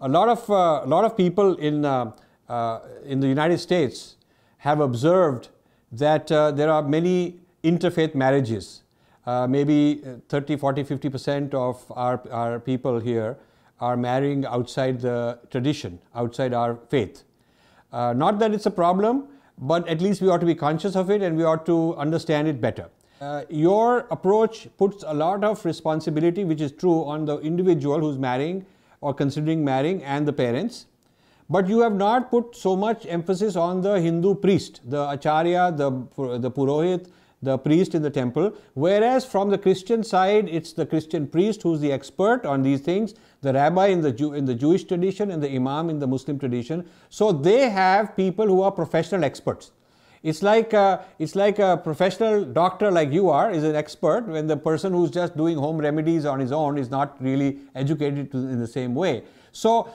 A lot of people in the United States have observed that there are many interfaith marriages. Maybe 30, 40, 50% of our people here are marrying outside the tradition, outside our faith. Not that it's a problem, but at least we ought to be conscious of it and we ought to understand it better. Your approach puts a lot of responsibility, which is true, on the individual who's marrying or considering marrying and the parents. But you have not put so much emphasis on the Hindu priest, the acharya, the purohit, the priest in the temple, whereas from the Christian side, it's the Christian priest who's the expert on these things, the rabbi in the Jewish tradition and the imam in the Muslim tradition. So they have people who are professional experts. It's like a professional doctor like you are is an expert, when the person who's just doing home remedies on his own is not really educated in the same way. So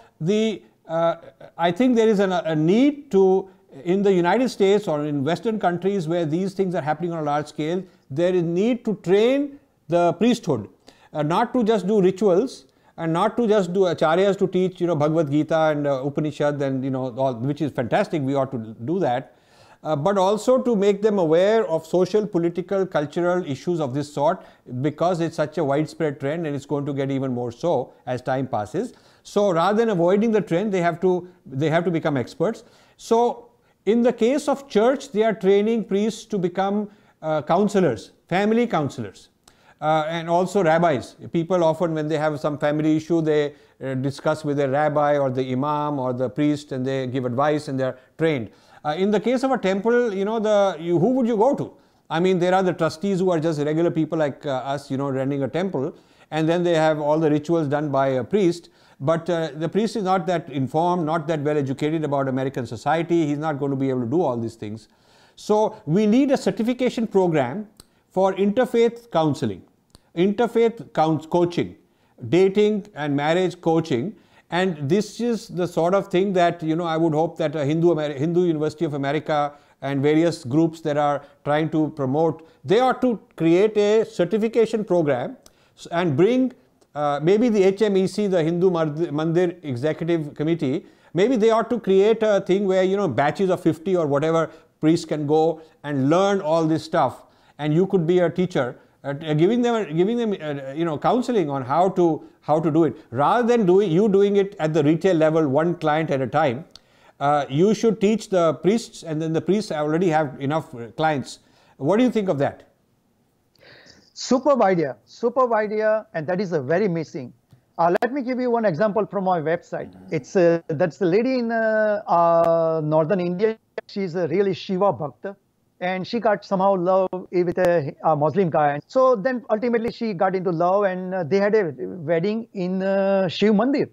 I think there is a need to, in the United States or in Western countries where these things are happening on a large scale, there is need to train the priesthood, not to just do rituals and not to just do acharyas to teach, Bhagavad Gita and Upanishad and, all, which is fantastic, we ought to do that. But also to make them aware of social, political, cultural issues of this sort, because it's such a widespread trend and it's going to get even more so as time passes. So rather than avoiding the trend, they have to become experts. So in the case of church, they are training priests to become counselors, family counselors, and also rabbis. People often, when they have some family issue, they discuss with their rabbi or the imam or the priest, and they give advice and they are trained. In the case of a temple, who would you go to? I mean, there are the trustees who are just regular people like us, running a temple, and then they have all the rituals done by a priest. But the priest is not that informed, not that well educated about American society. He's not going to be able to do all these things. So we need a certification program for interfaith counseling, interfaith coaching, dating and marriage coaching. And this is the sort of thing that, I would hope that a Hindu University of America and various groups that are trying to promote, they ought to create a certification program and bring maybe the HMEC, the Hindu Mandir Executive Committee, maybe they ought to create a thing where, batches of 50 or whatever priests can go and learn all this stuff. And you could be a teacher, giving them counseling on how to do it. Rather than doing it at the retail level, one client at a time, you should teach the priests, and then the priests already have enough clients. What do you think of that? Superb idea, and that is a very missing. Let me give you one example from my website. It's that's the lady in northern India. She's a really Shiva Bhakta, and she got somehow love with a Muslim guy. So then ultimately she got into love, and they had a wedding in Shiv Mandir.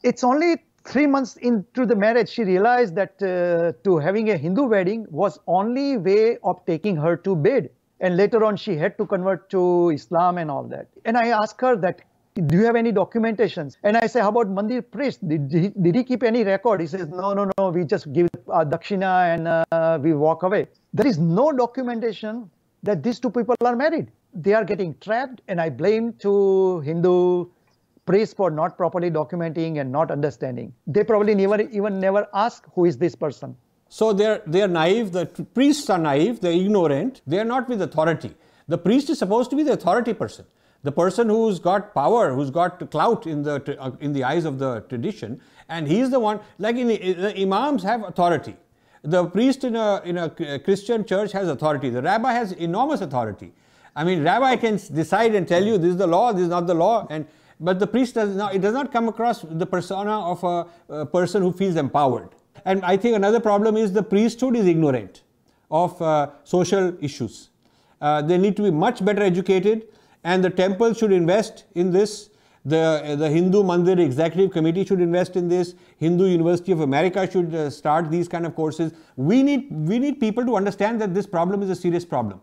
It's only 3 months into the marriage she realized that to having a Hindu wedding was only way of taking her to bed. And later on, she had to convert to Islam and all that. And I asked her that, do you have any documentations? And I say, how about Mandir priest? Did he keep any record? He says, no, we just give dakshina and we walk away. There is no documentation that these two people are married. They are getting trapped, and I blame to Hindu priests for not properly documenting and not understanding. They probably never ask, who is this person? So they are naive, the priests are naive, they're ignorant, they are not with authority. The priest is supposed to be the authority person, the person who's got power, who's got clout in the eyes of the tradition, and he's the one, like the imams have authority. The priest in a Christian church has authority, the rabbi has enormous authority. I mean, rabbi can decide and tell you this is the law, this is not the law, but the priest does not come across the persona of a person who feels empowered. And I think another problem is the priesthood is ignorant of social issues. They need to be much better educated, and the temple should invest in this. The Hindu Mandir Executive Committee should invest in this. Hindu University of America should start these kind of courses. We need people to understand that this problem is a serious problem.